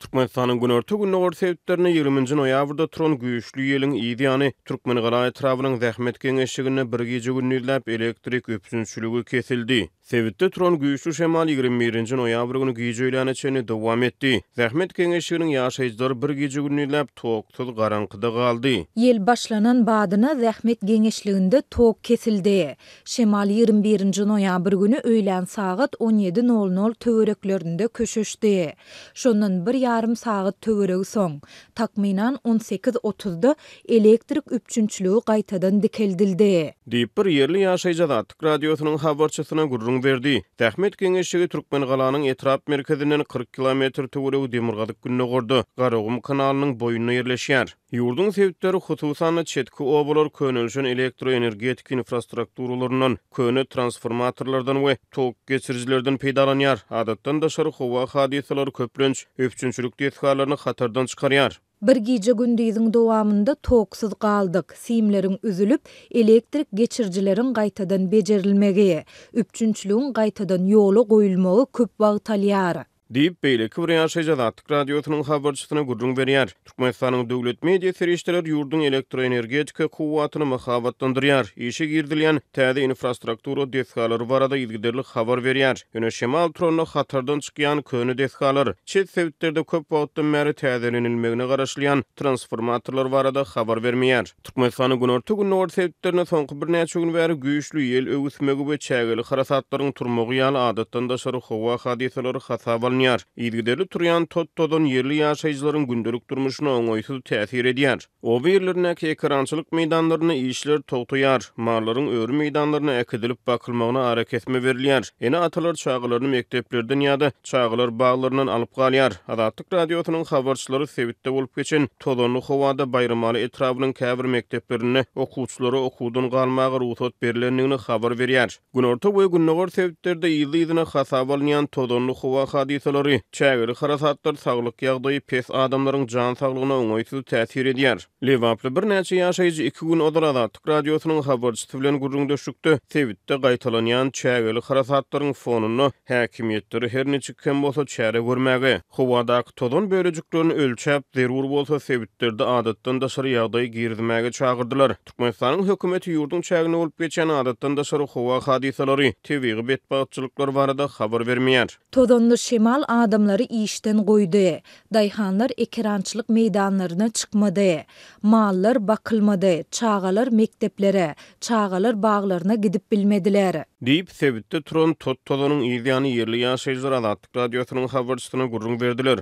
Türkmenistan'ın günorta günü sebeplerine 20. noyabrda turan güýçlü ýeliň ýany Türkmen gara etrabynyň zähmet geňeşligine bir gece günnüzläp elektrik öpsünçüligi kesildi. Sebitde turan güýçlü şemal 21. noýabr güni giýjeýläne çeni dowam etdi. Zähmet geňeşliginiň ýaşaýjylary bir gece günnüzläp toksuz garankyda galdy. Yel başlanan badyna zähmet geňeşliginde tok kesildi. Şemal 21. noýabr güni öýlen saat 17:00 töwereklerinde köşeşdi. Şondan bir yarım saat töweregi soň takminan 18:30-da elektrik üpçünçlügi gaýtadan dikeldildi. Diýip bir ýerli ýaşaýjy Atyk radiosynyň habarçysyna gurrun berdi. Zähmet geňeşligi Türkmen galanyň etrap merkezinden 40 kilometr töweregi Demirgazyk günne gordy. Garagum kanalynyň boýuna ýerleşýär. Ýurdun sebäpleri hususan çetki obalar könülşen elektroenergetik infrastrukturalaryndan, köne transformatorlardan we tok geçirjilerden peýdalanýar. Adatdan daşary howa hadiseleri köplenç öpçünçülük diýetgalaryny hatardan çykarýar. Bir gece gündüziň dowamında toksuz galdyk. Simleriň üzülüp, elektrik geçirjileriň gaýtadan bejerilmegi, üpçünçlüğün gaýtadan ýoly goýulmagy köp wagt alýar. Diýip beýleki bir ýaşaýjy Atyk radiosynyň habarçysyna gurrun berýär. Türkmenistanyň döwlet media serişdeler ýurdun elektroenergetika kuwwatyny mahabatlandyrýar. Işe girdilýän täze infrastruktura desgalary barada ilgiderli habar berýär. Ýöne şemal trony hatardan çykýan köne desgalar, çet sebäplerde köp wagtdan bäri täzelenilmegine garaşlyan transformatorlar barada habar bermeýär. Türkmenistanyň günorta günü sebäplerine soňky bir näçe gün bäri güýçlü ýel öwüsmegi we çägeli harasatlaryň turmagy ýaly adatdan daşary howa hadiseleri hasaba İlgiderli turyan todon yerli ýaşaýjylaryň gündelik durmuşyna oňoýsuz täsir edýär. O ýerlerindäki ekrançylyk meýdanlaryny işler togtaýar, marlaryň öwrü meýdanlaryna ekidilip bakylmagyna araketme berilýär. Ene atalar çağılaryny mekdeplerden ýa-da çağılar baglaryndan alyp galýar. Adatlyk radiosynyň habarçylary sebitde bolup geçen todonly howada bayramaly etrabynyň käbir mekdeplerine okuwçylary okuwdan galmagy ruhsat berilendigini habar berýär. Günorta we günnägör sebitlerde ýyly-ýylyna hasap alynýan todonly howa hadiseleri çägeli harasatlar saglyk ýagdaýy pes adamlaryň jan saglygyna oňoýsuz täsir edýär. Lewaply bir näçe ýaşaýjy 2 gün odar Atyk radiosynyň habarçysy bilen gurrun döşükdi. Sebitde gaýtalanýan çägeli harasatlaryň fonuny häkimetleri her neçe kem bolsa çäre görmäge, howadaky todon bölejiklerini ölçäp zerur bolsa sebitlerde adatdan daşary ýagdaýy girdmäge çagyrdylar. Türkmenistanyň hökümeti ýurdun çägini bolup geçen adatdan daşary howa hadiseleri, tebigy betbaatçylyklar barada habar bermeýär. Todonly şemal adamlary işden goýdy. Daýhanlar ekrançylyk meýdanlaryna çykmady. Mallar bakylmady. Çağalar mekteplere, çağalar baglaryna gidip bilmediler. Diýip sebitde turan todonyň ýylyny yerli ýaşaýjylar Atyk radiosynyň habarçysyna gurrun berdiler.